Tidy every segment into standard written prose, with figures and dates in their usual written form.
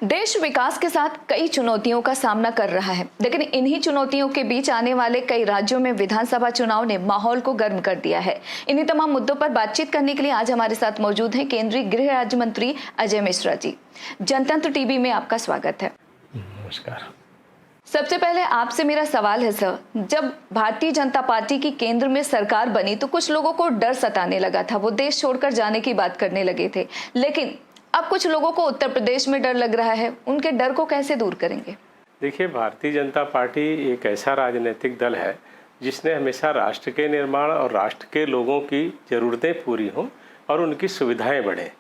देश विकास के साथ कई चुनौतियों का सामना कर रहा है, लेकिन इन्हीं चुनौतियों के बीच आने वाले कई राज्यों में विधानसभा चुनाव ने माहौल को गर्म कर दिया है। इन्हीं तमाम मुद्दों पर बातचीत करने के लिए आज हमारे साथ मौजूद हैं केंद्रीय गृह राज्य मंत्री अजय मिश्रा जी। जनतंत्र टीवी में आपका स्वागत है। नमस्कार। सबसे पहले आपसे मेरा सवाल है सर, जब भारतीय जनता पार्टी की केंद्र में सरकार बनी तो कुछ लोगों को डर सताने लगा था, वो देश छोड़कर जाने की बात करने लगे थे, लेकिन अब कुछ लोगों को उत्तर प्रदेश में डर लग रहा है। उनके डर को कैसे दूर करेंगे? देखिए, भारतीय जनता पार्टी एक ऐसा राजनीतिक दल है जिसने हमेशा राष्ट्र के निर्माण और राष्ट्र के लोगों की ज़रूरतें पूरी हों और उनकी सुविधाएं बढ़ें,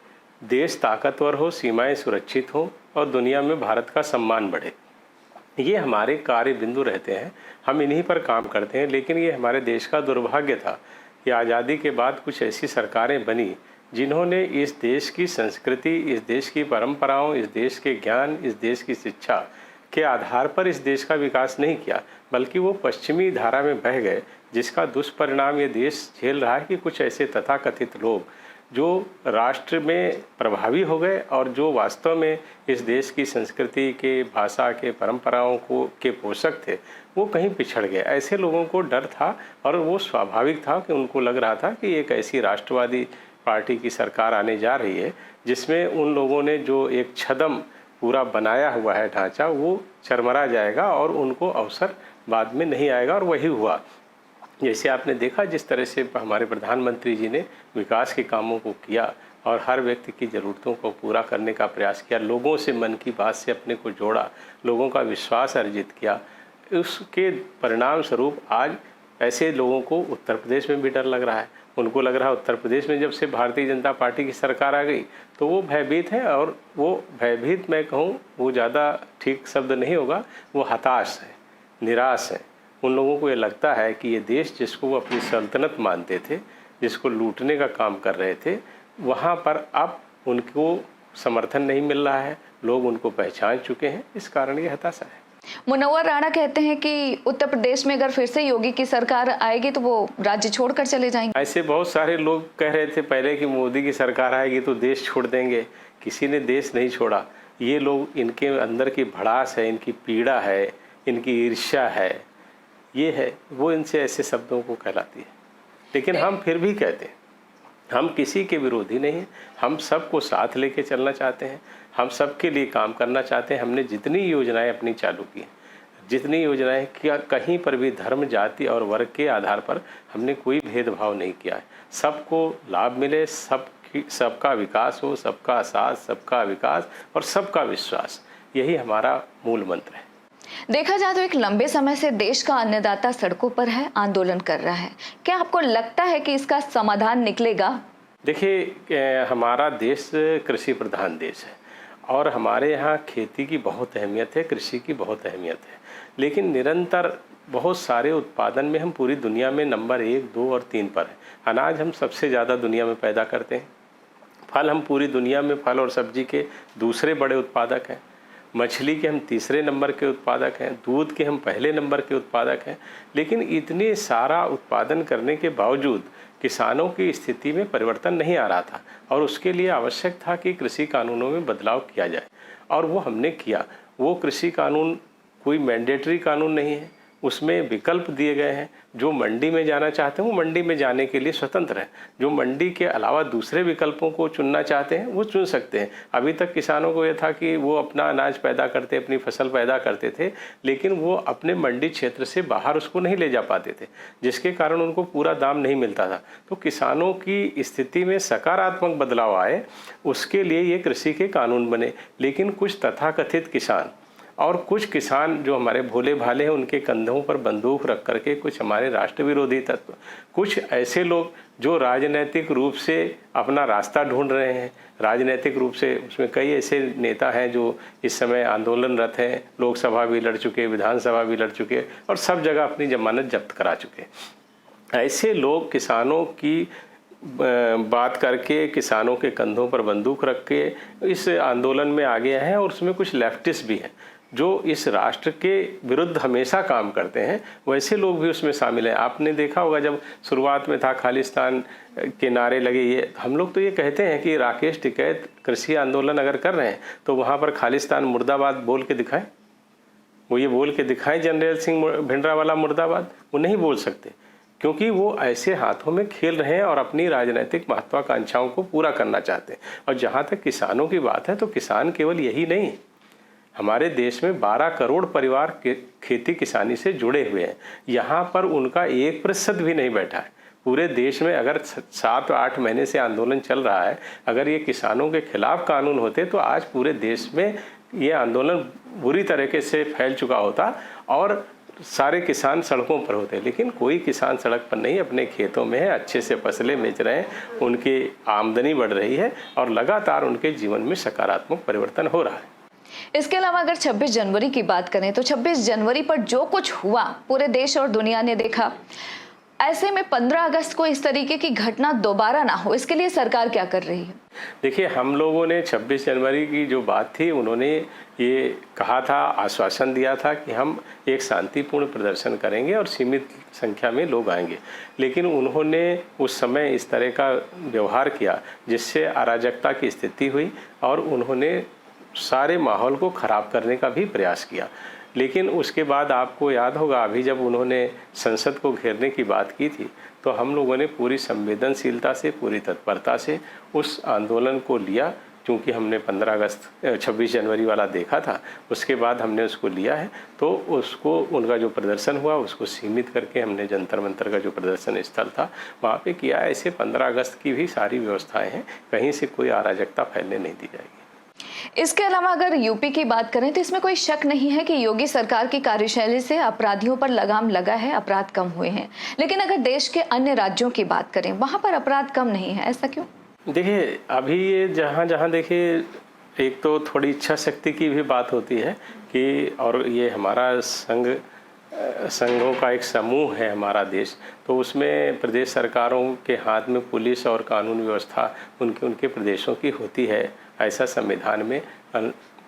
देश ताकतवर हो, सीमाएं सुरक्षित हों और दुनिया में भारत का सम्मान बढ़े। ये हमारे कार्य बिंदु रहते हैं, हम इन्हीं पर काम करते हैं। लेकिन ये हमारे देश का दुर्भाग्य था कि आज़ादी के बाद कुछ ऐसी सरकारें बनी जिन्होंने इस देश की संस्कृति, इस देश की परंपराओं, इस देश के ज्ञान, इस देश की शिक्षा के आधार पर इस देश का विकास नहीं किया, बल्कि वो पश्चिमी धारा में बह गए, जिसका दुष्परिणाम ये देश झेल रहा है कि कुछ ऐसे तथाकथित लोग जो राष्ट्र में प्रभावी हो गए और जो वास्तव में इस देश की संस्कृति के, भाषा के, परंपराओं को के पोषक थे, वो कहीं पिछड़ गए। ऐसे लोगों को डर था और वो स्वाभाविक था कि उनको लग रहा था कि एक ऐसी राष्ट्रवादी पार्टी की सरकार आने जा रही है जिसमें उन लोगों ने जो एक छदम पूरा बनाया हुआ है ढांचा, वो चरमरा जाएगा और उनको अवसर बाद में नहीं आएगा। और वही हुआ। जैसे आपने देखा जिस तरह से हमारे प्रधानमंत्री जी ने विकास के कामों को किया और हर व्यक्ति की ज़रूरतों को पूरा करने का प्रयास किया, लोगों से मन की बात से अपने को जोड़ा, लोगों का विश्वास अर्जित किया, उसके परिणाम स्वरूप आज ऐसे लोगों को उत्तर प्रदेश में भी डर लग रहा है। उनको लग रहा है उत्तर प्रदेश में जब से भारतीय जनता पार्टी की सरकार आ गई तो वो भयभीत है, और वो भयभीत मैं कहूँ वो ज़्यादा ठीक शब्द नहीं होगा, वो हताश है, निराश है। उन लोगों को ये लगता है कि ये देश जिसको वो अपनी सल्तनत मानते थे, जिसको लूटने का काम कर रहे थे, वहाँ पर अब उनको समर्थन नहीं मिल रहा है, लोग उनको पहचान चुके हैं, इस कारण ये हताशा है। मुनव्वर राणा कहते हैं कि उत्तर प्रदेश में अगर फिर से योगी की सरकार आएगी तो वो राज्य छोड़कर चले जाएंगे। ऐसे बहुत सारे लोग कह रहे थे पहले कि मोदी की सरकार आएगी तो देश छोड़ देंगे। किसी ने देश नहीं छोड़ा। ये लोग, इनके अंदर की भड़ास है, इनकी पीड़ा है, इनकी ईर्ष्या है, ये है वो इनसे ऐसे शब्दों को कहलाती है। लेकिन हम फिर भी कहते हैं, हम किसी के विरोधी नहीं हैं, हम सबको साथ लेके चलना चाहते हैं, हम सबके लिए काम करना चाहते हैं। हमने जितनी योजनाएं अपनी चालू की हैं, जितनी योजनाएं किया, कहीं पर भी धर्म, जाति और वर्ग के आधार पर हमने कोई भेदभाव नहीं किया है। सबको लाभ मिले, सबका विकास हो, सबका साथ, सबका विकास और सबका विश्वास, यही हमारा मूल मंत्र है। देखा जाए तो एक लंबे समय से देश का अन्नदाता सड़कों पर है, आंदोलन कर रहा है। क्या आपको लगता है कि इसका समाधान निकलेगा? देखिए, हमारा देश कृषि प्रधान देश है और हमारे यहाँ खेती की बहुत अहमियत है, कृषि की बहुत अहमियत है। लेकिन निरंतर बहुत सारे उत्पादन में हम पूरी दुनिया में नंबर 1, 2 और 3 पर हैं। अनाज हम सबसे ज़्यादा दुनिया में पैदा करते हैं। फल हम पूरी दुनिया में फल और सब्जी के दूसरे बड़े उत्पादक हैं। मछली के हम तीसरे नंबर के उत्पादक हैं। दूध के हम पहले नंबर के उत्पादक हैं। लेकिन इतने सारा उत्पादन करने के बावजूद किसानों की स्थिति में परिवर्तन नहीं आ रहा था और उसके लिए आवश्यक था कि कृषि कानूनों में बदलाव किया जाए, और वो हमने किया। वो कृषि कानून कोई मैंडेटरी कानून नहीं है, उसमें विकल्प दिए गए हैं। जो मंडी में जाना चाहते हैं वो मंडी में जाने के लिए स्वतंत्र है। जो मंडी के अलावा दूसरे विकल्पों को चुनना चाहते हैं वो चुन सकते हैं। अभी तक किसानों को ये था कि वो अपना अनाज पैदा करते, अपनी फसल पैदा करते थे, लेकिन वो अपने मंडी क्षेत्र से बाहर उसको नहीं ले जा पाते थे, जिसके कारण उनको पूरा दाम नहीं मिलता था। तो किसानों की स्थिति में सकारात्मक बदलाव आए, उसके लिए ये कृषि के कानून बने। लेकिन कुछ तथाकथित किसान और कुछ किसान जो हमारे भोले भाले हैं, उनके कंधों पर बंदूक रख करके कुछ हमारे राष्ट्र विरोधी तत्व, कुछ ऐसे लोग जो राजनीतिक रूप से अपना रास्ता ढूंढ रहे हैं, राजनीतिक रूप से उसमें कई ऐसे नेता हैं जो इस समय आंदोलनरत हैं, लोकसभा भी लड़ चुके, विधानसभा भी लड़ चुके और सब जगह अपनी जमानत जब्त करा चुके। ऐसे लोग किसानों की बात करके, किसानों के कंधों पर बंदूक रख के इस आंदोलन में आ गए हैं, और उसमें कुछ लेफ्टिस्ट भी हैं जो इस राष्ट्र के विरुद्ध हमेशा काम करते हैं, वैसे लोग भी उसमें शामिल हैं। आपने देखा होगा जब शुरुआत में था खालिस्तान के नारे लगे, ये हम लोग तो ये कहते हैं कि राकेश टिकैत कृषि आंदोलन अगर कर रहे हैं तो वहाँ पर खालिस्तान मुर्दाबाद बोल के दिखाएं, वो ये बोल के दिखाएं जनरल सिंह भिंडरावाला मुर्दाबाद। वो नहीं बोल सकते क्योंकि वो ऐसे हाथों में खेल रहे हैं और अपनी राजनीतिक महत्वाकांक्षाओं को पूरा करना चाहते हैं। और जहाँ तक किसानों की बात है तो किसान केवल यही नहीं, हमारे देश में 12 करोड़ परिवार खेती किसानी से जुड़े हुए हैं। यहाँ पर उनका 1% भी नहीं बैठा है। पूरे देश में अगर 7-8 महीने से आंदोलन चल रहा है, अगर ये किसानों के खिलाफ कानून होते तो आज पूरे देश में ये आंदोलन बुरी तरीके से फैल चुका होता और सारे किसान सड़कों पर होते। लेकिन कोई किसान सड़क पर नहीं, अपने खेतों में है, अच्छे से फसलें बेच रहे हैं, उनकी आमदनी बढ़ रही है और लगातार उनके जीवन में सकारात्मक परिवर्तन हो रहा है। इसके अलावा अगर 26 जनवरी की बात करें तो 26 जनवरी पर जो कुछ हुआ पूरे देश और दुनिया ने देखा। ऐसे में 15 अगस्त को इस तरीके की घटना दोबारा ना हो, इसके लिए सरकार क्या कर रही है? देखिए, हम लोगों ने 26 जनवरी की जो बात थी, उन्होंने ये कहा था, आश्वासन दिया था कि हम एक शांतिपूर्ण प्रदर्शन करेंगे और सीमित संख्या में लोग आएंगे। लेकिन उन्होंने उस समय इस तरह का व्यवहार किया जिससे अराजकता की स्थिति हुई और उन्होंने सारे माहौल को ख़राब करने का भी प्रयास किया। लेकिन उसके बाद आपको याद होगा, अभी जब उन्होंने संसद को घेरने की बात की थी तो हम लोगों ने पूरी संवेदनशीलता से, पूरी तत्परता से उस आंदोलन को लिया। क्योंकि हमने 26 जनवरी वाला देखा था, उसके बाद हमने उसको लिया है। तो उसको, उनका जो प्रदर्शन हुआ उसको सीमित करके हमने जंतर मंतर का जो प्रदर्शन स्थल था वहाँ पे किया। ऐसे 15 अगस्त की भी सारी व्यवस्थाएं हैं, कहीं से कोई अराजकता फैलने नहीं दी जाएगी। इसके अलावा अगर यूपी की बात करें तो इसमें कोई शक नहीं है कि योगी सरकार की कार्यशैली से अपराधियों पर लगाम लगा है, अपराध कम हुए हैं। लेकिन अगर देश के अन्य राज्यों की बात करें, वहां पर अपराध कम नहीं है, ऐसा क्यों? देखिए, अभी ये जहाँ देखिए, एक तो थोड़ी इच्छा शक्ति की भी बात होती है कि, और ये हमारा संघों का एक समूह है हमारा देश, तो उसमें प्रदेश सरकारों के हाथ में पुलिस और कानून व्यवस्था उनके प्रदेशों की होती है, ऐसा संविधान में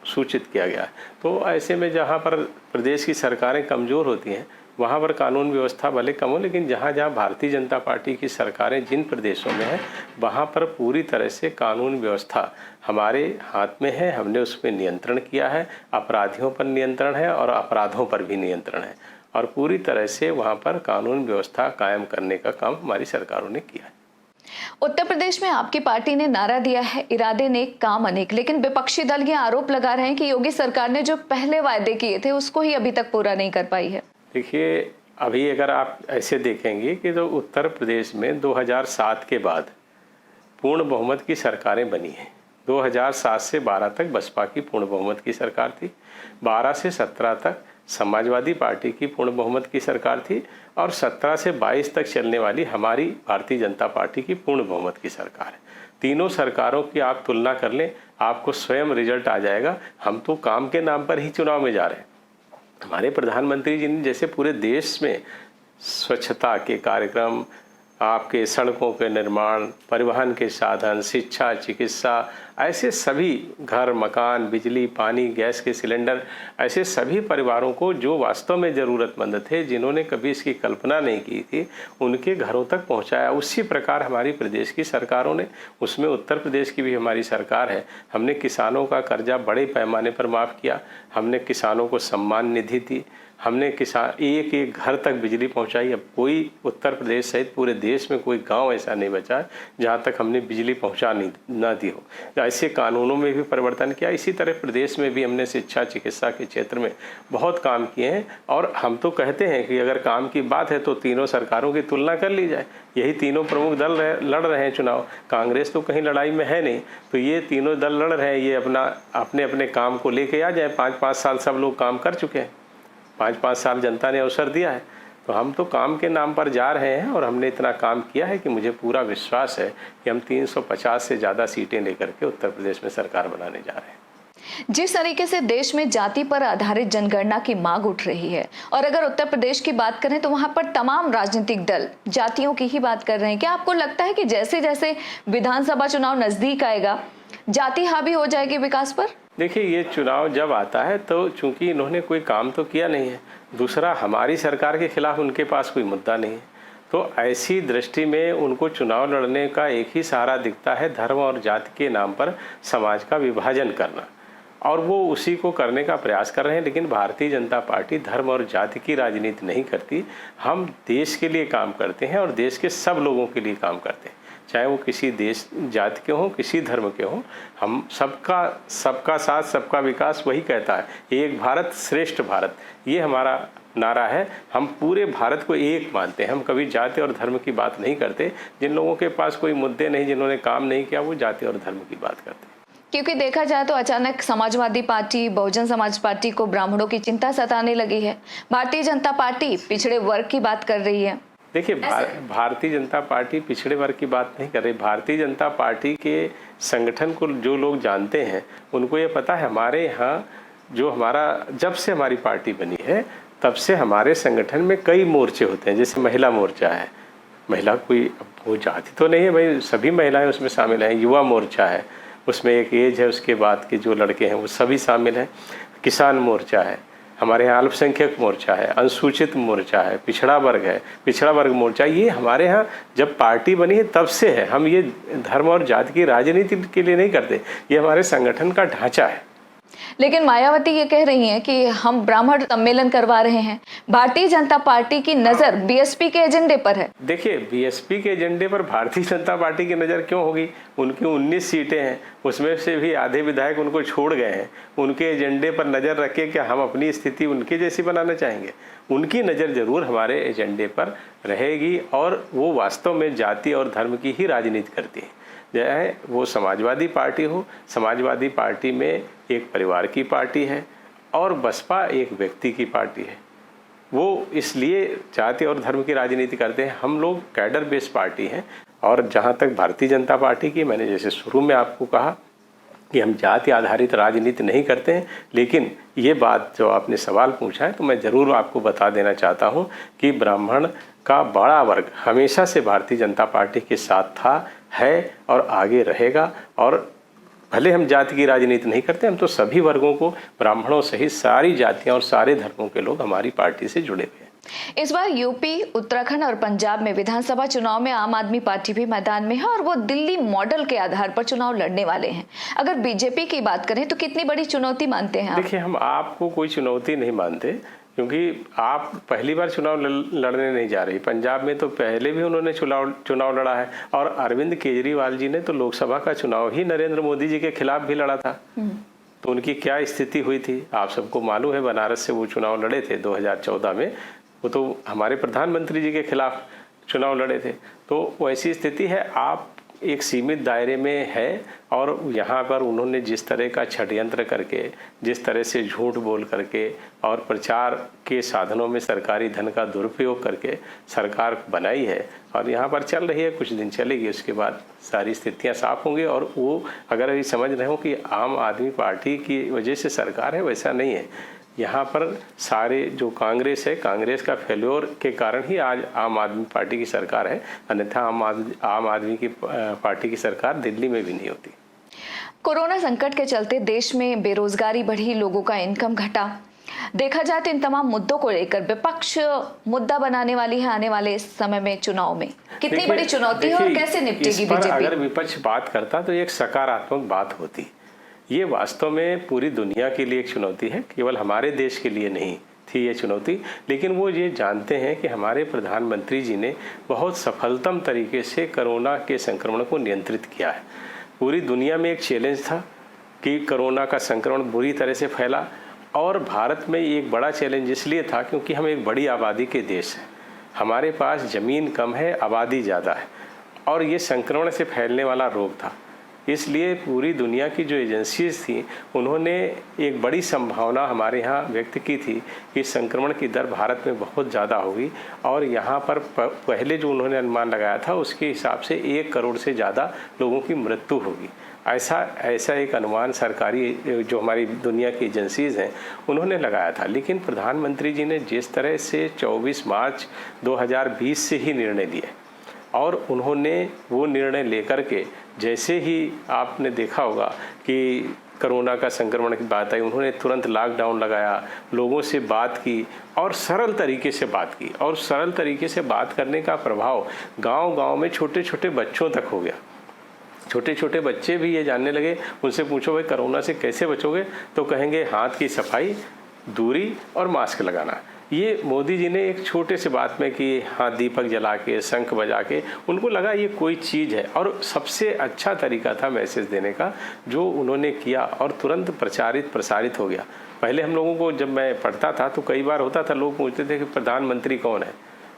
सूचित किया गया है। तो ऐसे में जहाँ पर प्रदेश की सरकारें कमज़ोर होती हैं वहाँ पर कानून व्यवस्था भले कम हो, लेकिन जहाँ जहाँ भारतीय जनता पार्टी की सरकारें जिन प्रदेशों में हैं वहाँ पर पूरी तरह से कानून व्यवस्था हमारे हाथ में है। हमने उस पर नियंत्रण किया है, अपराधियों पर नियंत्रण है और अपराधों पर भी नियंत्रण है, और पूरी तरह से वहाँ पर कानून व्यवस्था कायम करने का काम हमारी सरकारों ने किया है। उत्तर प्रदेश में आपकी पार्टी ने नारा दिया है, इरादे नेक काम अनेक, लेकिन विपक्षी दल ये आरोप लगा रहे हैं कि योगी सरकार ने जो पहले वायदे किए थे उसको ही अभी तक पूरा नहीं कर पाई है। देखिए, अभी अगर आप ऐसे देखेंगे कि तो उत्तर प्रदेश में 2007 के बाद पूर्ण बहुमत की सरकारें बनी हैं। 2007 से 12 तक बसपा की पूर्ण बहुमत की सरकार थी, 12 से 17 तक समाजवादी पार्टी की पूर्ण बहुमत की सरकार थी, और 17 से 22 तक चलने वाली हमारी भारतीय जनता पार्टी की पूर्ण बहुमत की सरकार है। तीनों सरकारों की आप तुलना कर लें, आपको स्वयं रिजल्ट आ जाएगा। हम तो काम के नाम पर ही चुनाव में जा रहे हैं। हमारे प्रधानमंत्री जी ने जैसे पूरे देश में स्वच्छता के कार्यक्रम, आपके सड़कों के निर्माण, परिवहन के साधन, शिक्षा, चिकित्सा, ऐसे सभी घर, मकान, बिजली, पानी, गैस के सिलेंडर, ऐसे सभी परिवारों को जो वास्तव में ज़रूरतमंद थे, जिन्होंने कभी इसकी कल्पना नहीं की थी, उनके घरों तक पहुंचाया। उसी प्रकार हमारी प्रदेश की सरकारों ने, उसमें उत्तर प्रदेश की भी हमारी सरकार है, हमने किसानों का कर्जा बड़े पैमाने पर माफ़ किया, हमने किसानों को सम्मान निधि दी, हमने किसान एक एक घर तक बिजली पहुंचाई। अब कोई उत्तर प्रदेश सहित पूरे देश में कोई गांव ऐसा नहीं बचा है जहां तक हमने बिजली पहुंचा ना दी हो। ऐसे कानूनों में भी परिवर्तन किया। इसी तरह प्रदेश में भी हमने शिक्षा, चिकित्सा के क्षेत्र में बहुत काम किए हैं। और हम तो कहते हैं कि अगर काम की बात है तो तीनों सरकारों की तुलना कर ली जाए। यही तीनों प्रमुख दल लड़ रहे हैं चुनाव, कांग्रेस तो कहीं लड़ाई में है नहीं, तो ये तीनों दल लड़ रहे हैं। ये अपने अपने काम को लेके आ जाए। 5-5 साल सब लोग काम कर चुके हैं, 5-5 साल जनता ने अवसर दिया है, तो हम तो काम के नाम पर जा रहे हैं। और हमने इतना काम किया है कि मुझे पूरा विश्वास है कि हम 350 से ज़्यादा सीटें लेकर के उत्तर प्रदेश में सरकार बनाने जा रहे हैं। जिस तरीके से देश में जाति पर आधारित जनगणना की मांग उठ रही है, और अगर उत्तर प्रदेश की बात करें तो वहां पर तमाम राजनीतिक दल जातियों की ही बात कर रहे हैं, क्या आपको लगता है कि जैसे जैसे विधानसभा चुनाव नजदीक आएगा जाति हावी हो जाएगी विकास पर? देखिए, ये चुनाव जब आता है तो चूंकि इन्होंने कोई काम तो किया नहीं है, दूसरा हमारी सरकार के खिलाफ उनके पास कोई मुद्दा नहीं है, तो ऐसी दृष्टि में उनको चुनाव लड़ने का एक ही सहारा दिखता है, धर्म और जाति के नाम पर समाज का विभाजन करना, और वो उसी को करने का प्रयास कर रहे हैं। लेकिन भारतीय जनता पार्टी धर्म और जाति की राजनीति नहीं करती। हम देश के लिए काम करते हैं और देश के सब लोगों के लिए काम करते हैं, चाहे वो किसी देश जाति के हों, किसी धर्म के हों। हम सबका साथ सबका विकास वही कहता है, एक भारत श्रेष्ठ भारत, ये हमारा नारा है। हम पूरे भारत को एक मानते हैं, हम कभी जाति और धर्म की बात नहीं करते। जिन लोगों के पास कोई मुद्दे नहीं, जिन्होंने काम नहीं किया, वो जाति और धर्म की बात करते हैं। क्योंकि देखा जाए तो अचानक समाजवादी पार्टी, बहुजन समाज पार्टी को ब्राह्मणों की चिंता सताने लगी है। भारतीय जनता पार्टी पिछड़े वर्ग की बात कर रही है। देखिए, भारतीय जनता पार्टी पिछड़े वर्ग की बात नहीं कर रही। भारतीय जनता पार्टी के संगठन को जो लोग जानते हैं उनको ये पता है, हमारे यहाँ जब से हमारी पार्टी बनी है तब से हमारे संगठन में कई मोर्चे होते हैं। जैसे महिला मोर्चा है, महिला कोई वो जाति तो नहीं है भाई, सभी महिलाएं उसमें शामिल हैं। युवा मोर्चा है, उसमें एक एज है, उसके बाद के जो लड़के हैं वो सभी शामिल हैं। किसान मोर्चा है, हमारे यहाँ अल्पसंख्यक मोर्चा है, अनुसूचित मोर्चा है, पिछड़ा वर्ग मोर्चा। ये हमारे यहाँ जब पार्टी बनी है तब से है। हम ये धर्म और जाति की राजनीति के लिए नहीं करते, ये हमारे संगठन का ढांचा है। लेकिन मायावती ये कह रही हैं कि हम ब्राह्मण सम्मेलन करवा रहे हैं। भारतीय जनता पार्टी की नज़र बीएसपी के एजेंडे पर है। देखिए, बीएसपी के एजेंडे पर भारतीय जनता पार्टी की नज़र क्यों होगी? उनकी 19 सीटें हैं, उसमें से भी आधे विधायक उनको छोड़ गए हैं। उनके एजेंडे पर नज़र रख के क्या हम अपनी स्थिति उनके जैसी बनाना चाहेंगे? उनकी नज़र जरूर हमारे एजेंडे पर रहेगी, और वो वास्तव में जाति और धर्म की ही राजनीति करती है। चाहे वो समाजवादी पार्टी हो, समाजवादी पार्टी में एक परिवार की पार्टी है और बसपा एक व्यक्ति की पार्टी है। वो इसलिए जाति और धर्म की राजनीति करते हैं। हम लोग कैडर बेस्ड पार्टी हैं। और जहाँ तक भारतीय जनता पार्टी की, मैंने जैसे शुरू में आपको कहा कि हम जाति आधारित राजनीति नहीं करते हैं, लेकिन ये बात जो आपने सवाल पूछा है तो मैं ज़रूर आपको बता देना चाहता हूँ कि ब्राह्मण का बड़ा वर्ग हमेशा से भारतीय जनता पार्टी के साथ था, है और आगे रहेगा। और भले हम जाति की राजनीति नहीं करते, हम तो सभी वर्गों को, ब्राह्मणों सहित सारी जातियाँ और सारे धर्मों के लोग हमारी पार्टी से जुड़े हुए हैं। इस बार यूपी, उत्तराखंड और पंजाब में विधानसभा चुनाव में आम आदमी पार्टी भी मैदान में है और वो दिल्ली मॉडल के आधार पर चुनाव लड़ने वाले हैं। अगर बीजेपी की बात करें तो कितनी बड़ी चुनौती मानते हैं आप? देखिए, हम आपको कोई चुनौती नहीं मानते, क्योंकि आप पहली बार चुनाव लड़ने नहीं जा रही। पंजाब में तो पहले भी उन्होंने चुनाव लड़ा है, और अरविंद केजरीवाल जी ने तो लोकसभा का चुनाव ही नरेंद्र मोदी जी के खिलाफ भी लड़ा था। तो उनकी क्या स्थिति हुई थी आप सबको मालूम है। बनारस से वो चुनाव लड़े थे 2014 में, वो तो हमारे प्रधानमंत्री जी के खिलाफ चुनाव लड़े थे। तो वैसी स्थिति है, आप एक सीमित दायरे में है, और यहाँ पर उन्होंने जिस तरह का षड्यंत्र करके, जिस तरह से झूठ बोल करके और प्रचार के साधनों में सरकारी धन का दुरुपयोग करके सरकार बनाई है, और यहाँ पर चल रही है, कुछ दिन चलेगी, उसके बाद सारी स्थितियाँ साफ होंगी। और वो अगर ये समझ रहे हो कि आम आदमी पार्टी की वजह से सरकार है, वैसा नहीं है। यहाँ पर सारे जो कांग्रेस है, कांग्रेस का फेल्योर के कारण ही आज आम आदमी पार्टी की सरकार है, अन्यथा आम आदमी की पार्टी की सरकार दिल्ली में भी नहीं होती। कोरोना संकट के चलते देश में बेरोजगारी बढ़ी, लोगों का इनकम घटा। देखा जाए तो इन तमाम मुद्दों को लेकर विपक्ष मुद्दा बनाने वाली है आने वाले समय में चुनाव में। कितनी बड़ी चुनौती है और कैसे निपटेगी बीजेपी? अगर विपक्ष बात करता तो एक सकारात्मक बात होती। ये वास्तव में पूरी दुनिया के लिए एक चुनौती है, केवल हमारे देश के लिए नहीं थी ये चुनौती। लेकिन वो ये जानते हैं कि हमारे प्रधानमंत्री जी ने बहुत सफलतम तरीके से कोरोना के संक्रमण को नियंत्रित किया है। पूरी दुनिया में एक चैलेंज था कि कोरोना का संक्रमण बुरी तरह से फैला, और भारत में एक बड़ा चैलेंज इसलिए था क्योंकि हम एक बड़ी आबादी के देश हैं, हमारे पास ज़मीन कम है, आबादी ज़्यादा है, और ये संक्रमण से फैलने वाला रोग था। इसलिए पूरी दुनिया की जो एजेंसीज थी, उन्होंने एक बड़ी संभावना हमारे यहाँ व्यक्त की थी कि संक्रमण की दर भारत में बहुत ज़्यादा होगी, और यहाँ पर पहले जो उन्होंने अनुमान लगाया था उसके हिसाब से 1 करोड़ से ज़्यादा लोगों की मृत्यु होगी। ऐसा एक अनुमान सरकारी जो हमारी दुनिया की एजेंसीज हैं उन्होंने लगाया था। लेकिन प्रधानमंत्री जी ने जिस तरह से 24 मार्च 2020 से ही निर्णय लिए, और उन्होंने वो निर्णय लेकर के, जैसे ही आपने देखा होगा कि कोरोना का संक्रमण की बात आई, उन्होंने तुरंत लॉकडाउन लगाया, लोगों से बात की और सरल तरीके से बात की। और सरल तरीके से बात करने का प्रभाव गांव-गांव में छोटे छोटे बच्चों तक हो गया। छोटे छोटे बच्चे भी ये जानने लगे। उनसे पूछो भाई कोरोना से कैसे बचोगे, तो कहेंगे हाथ की सफाई, दूरी और मास्क लगाना। ये मोदी जी ने एक छोटे से बात में कि हाँ, दीपक जला के, शंख बजा के, उनको लगा ये कोई चीज़ है। और सबसे अच्छा तरीका था मैसेज देने का जो उन्होंने किया और तुरंत प्रसारित हो गया। पहले हम लोगों को, जब मैं पढ़ता था तो कई बार होता था, लोग पूछते थे कि प्रधानमंत्री कौन है।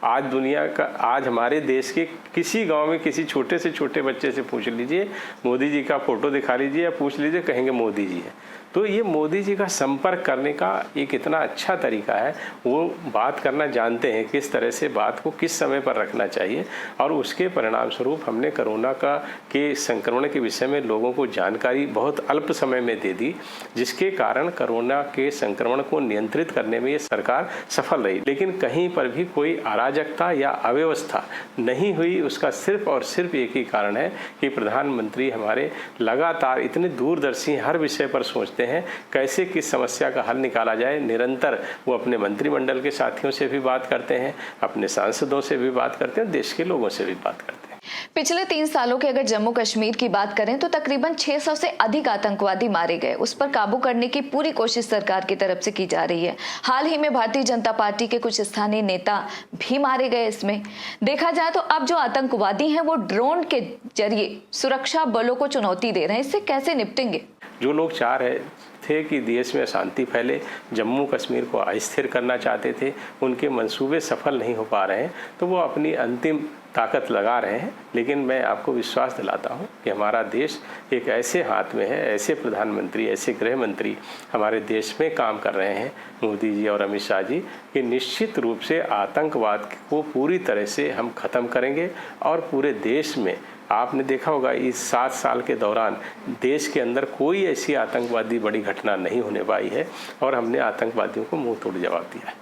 आज हमारे देश के किसी गांव में किसी छोटे से छोटे बच्चे से पूछ लीजिए, मोदी जी का फोटो दिखा लीजिए या पूछ लीजिए, कहेंगे मोदी जी है। तो ये मोदी जी का संपर्क करने का एक इतना अच्छा तरीका है। वो बात करना जानते हैं, किस तरह से बात को किस समय पर रखना चाहिए। और उसके परिणाम स्वरूप हमने कोरोना के संक्रमण के विषय में लोगों को जानकारी बहुत अल्प समय में दे दी, जिसके कारण कोरोना के संक्रमण को नियंत्रित करने में ये सरकार सफल रही। लेकिन कहीं पर भी कोई अराजकता या अव्यवस्था नहीं हुई। उसका सिर्फ और सिर्फ एक ही कारण है कि प्रधानमंत्री हमारे लगातार इतने दूरदर्शी, हर विषय पर सोचते हैं कैसे किस समस्या का हल निकाला जाए। निरंतर वो अपने मंत्रिमंडल के साथियों से भी बात करते हैं, अपने सांसदों से भी बात करते हैं, देश के लोगों से भी बात करते हैं। पिछले 3 सालों के अगर जम्मू कश्मीर की बात करें तो तकरीबन 600 से अधिक आतंकवादी मारे गए। उस पर काबू करने की पूरी कोशिश सरकार की तरफ से की जा रही है। हाल ही में भारतीय जनता पार्टी के कुछ स्थानीय नेता भी मारे गए। इसमें देखा जाए तो अब जो आतंकवादी हैं वो ड्रोन के जरिए सुरक्षा बलों को चुनौती दे रहे हैं। इससे कैसे निपटेंगे? जो लोग चाह रहे थे कि देश में शांति फैले, जम्मू कश्मीर को अस्थिर करना चाहते थे, उनके मंसूबे सफल नहीं हो पा रहे हैं, तो वो अपनी अंतिम ताकत लगा रहे हैं। लेकिन मैं आपको विश्वास दिलाता हूं कि हमारा देश एक ऐसे हाथ में है, ऐसे प्रधानमंत्री, ऐसे गृह मंत्री हमारे देश में काम कर रहे हैं, मोदी जी और अमित शाह जी, कि निश्चित रूप से आतंकवाद को पूरी तरह से हम ख़त्म करेंगे। और पूरे देश में आपने देखा होगा इस 7 साल के दौरान देश के अंदर कोई ऐसी आतंकवादी बड़ी घटना नहीं होने पाई है और हमने आतंकवादियों को मुंह तोड़ जवाब दिया है।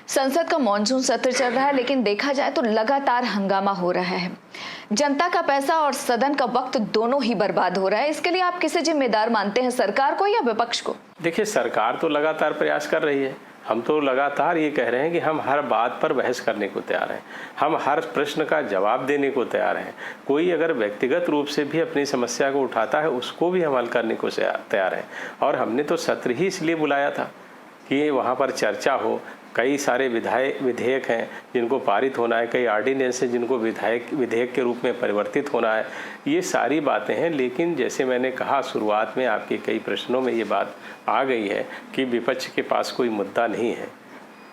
संसद का मॉनसून सत्र चल रहा है, लेकिन देखा जाए तो लगातार हंगामा हो रहा है। जनता का पैसा और सदन का वक्त दोनों ही बर्बाद हो रहा है। इसके लिए आप किसे जिम्मेदार मानते हैं, सरकार को या विपक्ष को? देखिए, सरकार तो लगातार प्रयास कर रही है। हम तो लगातार ये कह रहे हैं कि हम हर बात पर बहस करने को तैयार हैं, हम हर प्रश्न का जवाब देने को तैयार हैं। कोई अगर व्यक्तिगत रूप से भी अपनी समस्या को उठाता है, उसको भी हम हल करने को तैयार हैं। और हमने तो सत्र ही इसलिए बुलाया था कि वहाँ पर चर्चा हो। कई सारे विधेयक हैं जिनको पारित होना है, कई ऑर्डिनेंस हैं जिनको विधेयक के रूप में परिवर्तित होना है। ये सारी बातें हैं। लेकिन जैसे मैंने कहा शुरुआत में, आपके कई प्रश्नों में ये बात आ गई है कि विपक्ष के पास कोई मुद्दा नहीं है।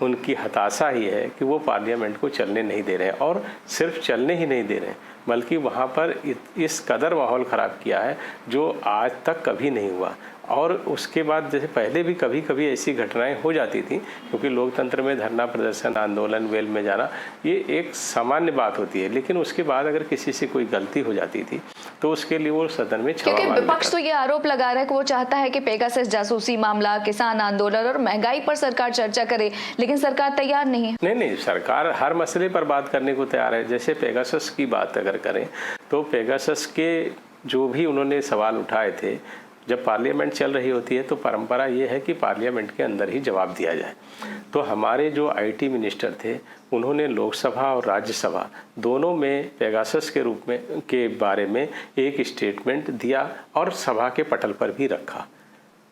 उनकी हताशा ही है कि वो पार्लियामेंट को चलने नहीं दे रहे हैं। और सिर्फ चलने ही नहीं दे रहे हैं, बल्कि वहाँ पर इस कदर माहौल ख़राब किया है जो आज तक कभी नहीं हुआ। और उसके बाद जैसे पहले भी कभी कभी ऐसी घटनाएं हो जाती थी, क्योंकि लोकतंत्र में धरना प्रदर्शन, आंदोलन, वेल में जाना ये एक सामान्य बात होती है। लेकिन उसके बाद अगर किसी से कोई गलती हो जाती थी तो उसके लिए वो सदन में क्षमा क्योंकि विपक्ष तो ये आरोप लगा रहा है कि वो चाहता है कि पेगासस जासूसी मामला, किसान आंदोलन और महंगाई पर सरकार चर्चा करे, लेकिन सरकार तैयार नहीं है। नहीं, सरकार हर मसले पर बात करने को तैयार है। जैसे पेगासस की बात अगर करें तो पेगासस के जो भी उन्होंने सवाल उठाए थे, जब पार्लियामेंट चल रही होती है तो परंपरा ये है कि पार्लियामेंट के अंदर ही जवाब दिया जाए। तो हमारे जो आईटी मिनिस्टर थे, उन्होंने लोकसभा और राज्यसभा दोनों में पेगासस के बारे में एक स्टेटमेंट दिया और सभा के पटल पर भी रखा।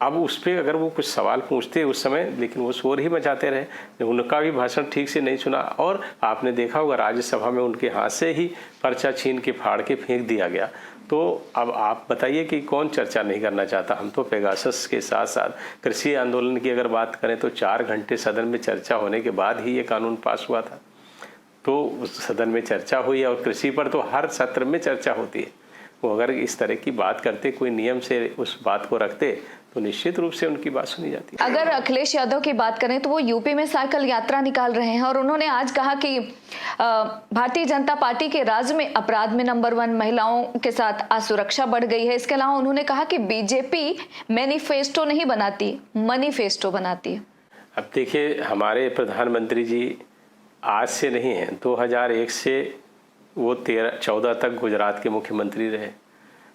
अब उस पर अगर वो कुछ सवाल पूछते उस समय, लेकिन वो शोर ही मचाते रहे, उनका भी भाषण ठीक से नहीं सुना। और आपने देखा होगा राज्यसभा में उनके हाथ से ही पर्चा छीन के फाड़ के फेंक दिया गया। तो अब आप बताइए कि कौन चर्चा नहीं करना चाहता। हम तो पेगासस के साथ साथ कृषि आंदोलन की अगर बात करें तो 4 घंटे सदन में चर्चा होने के बाद ही ये कानून पास हुआ था। तो सदन में चर्चा हुई और कृषि पर तो हर सत्र में चर्चा होती है। वो अगर इस तरह की बात करते, कोई नियम से उस बात को रखते, तो निश्चित रूप से उनकी बात सुनी जाती है। अगर अखिलेश यादव की बात करें तो वो यूपी में साइकिल यात्रा निकाल रहे हैं और उन्होंने आज कहा कि भारतीय जनता पार्टी के राज्य में अपराध में नंबर 1 महिलाओं के साथ असुरक्षा बढ़ गई है। इसके अलावा उन्होंने कहा कि बीजेपी मैनिफेस्टो नहीं बनाती, मनीफेस्टो बनाती है। अब देखिए, हमारे प्रधानमंत्री जी आज से नहीं हैं, 2001 से वो 13-14 तक गुजरात के मुख्यमंत्री रहे,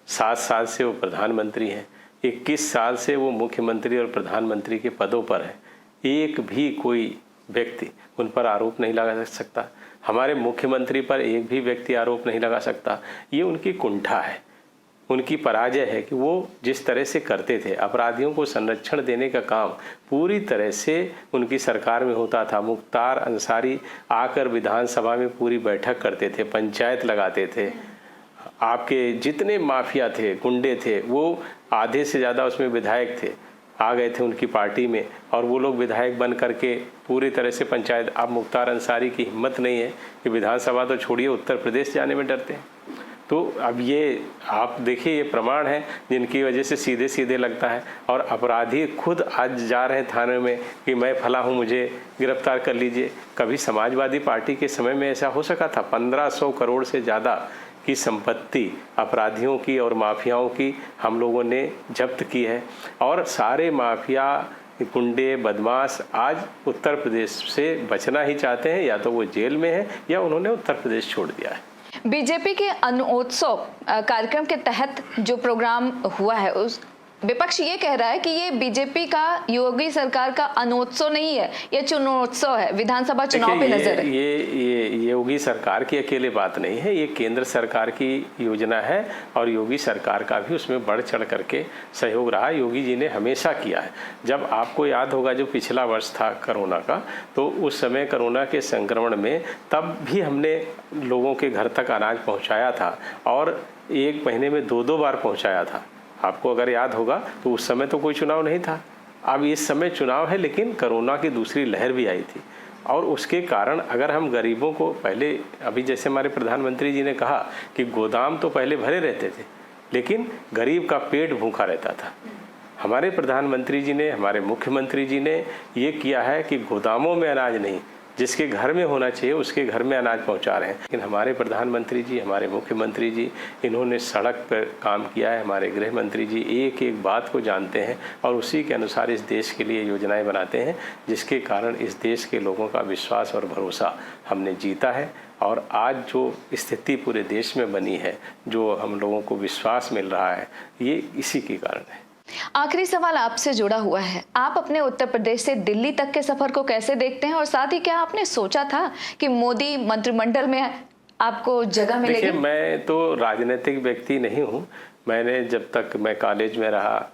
7 साल से वो प्रधानमंत्री हैं। 21 साल से वो मुख्यमंत्री और प्रधानमंत्री के पदों पर है, एक भी कोई व्यक्ति उन पर आरोप नहीं लगा सकता। हमारे मुख्यमंत्री पर एक भी व्यक्ति आरोप नहीं लगा सकता। ये उनकी कुंठा है, उनकी पराजय है कि वो जिस तरह से करते थे, अपराधियों को संरक्षण देने का काम पूरी तरह से उनकी सरकार में होता था। मुख्तार अंसारी आकर विधानसभा में पूरी बैठक करते थे, पंचायत लगाते थे। आपके जितने माफिया थे, गुंडे थे, वो आधे से ज़्यादा उसमें विधायक थे, आ गए थे उनकी पार्टी में, और वो लोग विधायक बन करके पूरी तरह से पंचायत। अब मुख्तार अंसारी की हिम्मत नहीं है कि विधानसभा तो छोड़िए, उत्तर प्रदेश जाने में डरते हैं। तो अब ये आप देखिए, ये प्रमाण है जिनकी वजह से सीधे सीधे लगता है। और अपराधी खुद आज जा रहे हैं थाने में कि मैं फला हूँ, मुझे गिरफ्तार कर लीजिए। कभी समाजवादी पार्टी के समय में ऐसा हो सका था? 1500 करोड़ से ज़्यादा की संपत्ति अपराधियों की और माफियाओं की हम लोगों ने जब्त की है, और सारे माफिया, गुंडे, बदमाश आज उत्तर प्रदेश से बचना ही चाहते हैं। या तो वो जेल में हैं या उन्होंने उत्तर प्रदेश छोड़ दिया है। बीजेपी के अनोत्सव कार्यक्रम के तहत जो प्रोग्राम हुआ है, उस विपक्ष ये कह रहा है कि ये बीजेपी का, योगी सरकार का अनोत्सव नहीं है, ये चुनावोत्सव है, विधानसभा चुनाव पे नजर है। ये योगी सरकार की अकेले बात नहीं है, ये केंद्र सरकार की योजना है, और योगी सरकार का भी उसमें बढ़ चढ़ करके सहयोग रहा। योगी जी ने हमेशा किया है। जब आपको याद होगा, जो पिछला वर्ष था कोरोना का, तो उस समय कोरोना के संक्रमण में तब भी हमने लोगों के घर तक अनाज पहुँचाया था, और 1 महीने में 2-2 बार पहुँचाया था। आपको अगर याद होगा तो उस समय तो कोई चुनाव नहीं था। अब इस समय चुनाव है, लेकिन कोरोना की दूसरी लहर भी आई थी, और उसके कारण अगर हम गरीबों को पहले, अभी जैसे हमारे प्रधानमंत्री जी ने कहा कि गोदाम तो पहले भरे रहते थे, लेकिन गरीब का पेट भूखा रहता था। हमारे प्रधानमंत्री जी ने, हमारे मुख्यमंत्री जी ने ये किया है कि गोदामों में अनाज नहीं, जिसके घर में होना चाहिए उसके घर में अनाज पहुंचा रहे हैं। लेकिन हमारे प्रधानमंत्री जी, हमारे मुख्यमंत्री जी, इन्होंने सड़क पर काम किया है। हमारे गृह मंत्री जी एक एक बात को जानते हैं, और उसी के अनुसार इस देश के लिए योजनाएं बनाते हैं, जिसके कारण इस देश के लोगों का विश्वास और भरोसा हमने जीता है। और आज जो स्थिति पूरे देश में बनी है, जो हम लोगों को विश्वास मिल रहा है, ये इसी के कारण है। आखिरी सवाल आपसे जुड़ा हुआ है। आप अपने उत्तर प्रदेश से दिल्ली तक के सफर को कैसे देखते हैं, और साथ ही क्या आपने सोचा था कि मोदी मंत्रिमंडल में आपको जगह मिलेगी? देखिए, मैं तो राजनीतिक व्यक्ति नहीं हूँ। मैंने जब तक मैं कॉलेज में रहा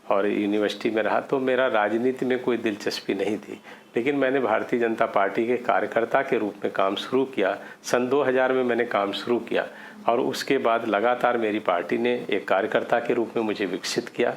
और यूनिवर्सिटी में रहा, तो मेरा राजनीति में कोई दिलचस्पी नहीं थी। लेकिन मैंने भारतीय जनता पार्टी के कार्यकर्ता के रूप में काम शुरू किया। सन 2000 में मैंने काम शुरू किया, और उसके बाद लगातार मेरी पार्टी ने एक कार्यकर्ता के रूप में मुझे विकसित किया।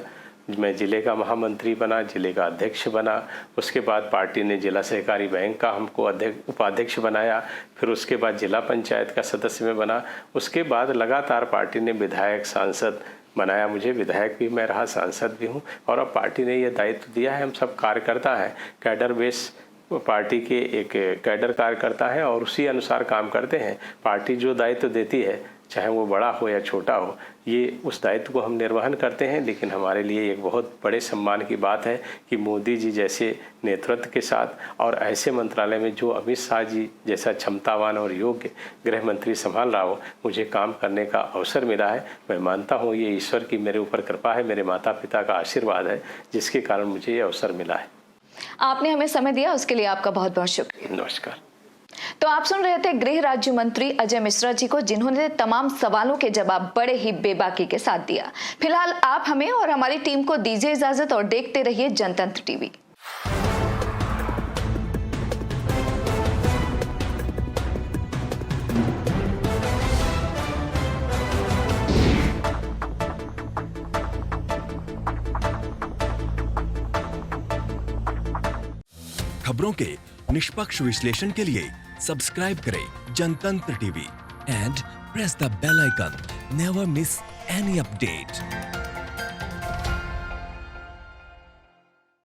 मैं जिले का महामंत्री बना, जिले का अध्यक्ष बना। उसके बाद पार्टी ने जिला सहकारी बैंक का हमको उपाध्यक्ष बनाया। फिर उसके बाद जिला पंचायत का सदस्य में बना। उसके बाद लगातार पार्टी ने विधायक, सांसद बनाया मुझे। विधायक भी मैं रहा, सांसद भी हूँ, और अब पार्टी ने यह दायित्व दिया है। हम सब कार्यकर्ता हैं, कैडर बेस पार्टी के एक कैडर कार्यकर्ता हैं, और उसी अनुसार काम करते हैं। पार्टी जो दायित्व देती है, चाहे वो बड़ा हो या छोटा हो, ये उस दायित्व को हम निर्वहन करते हैं। लेकिन हमारे लिए एक बहुत बड़े सम्मान की बात है कि मोदी जी जैसे नेतृत्व के साथ, और ऐसे मंत्रालय में जो अमित शाह जी जैसा क्षमतावान और योग्य गृह मंत्री संभाल रहा हो, मुझे काम करने का अवसर मिला है। मैं मानता हूँ ये ईश्वर की मेरे ऊपर कृपा है, मेरे माता पिता का आशीर्वाद है, जिसके कारण मुझे ये अवसर मिला है। आपने हमें समय दिया, उसके लिए आपका बहुत बहुत शुक्रिया। नमस्कार। तो आप सुन रहे थे गृह राज्य मंत्री अजय मिश्रा जी को, जिन्होंने तमाम सवालों के जवाब बड़े ही बेबाकी के साथ दिया। फिलहाल आप हमें और हमारी टीम को दीजिए इजाजत, और देखते रहिए जनतंत्र टीवी। खबरों के निष्पक्ष विश्लेषण के लिए सब्सक्राइब करें Jantantra TV and press the bell icon. Never miss any update.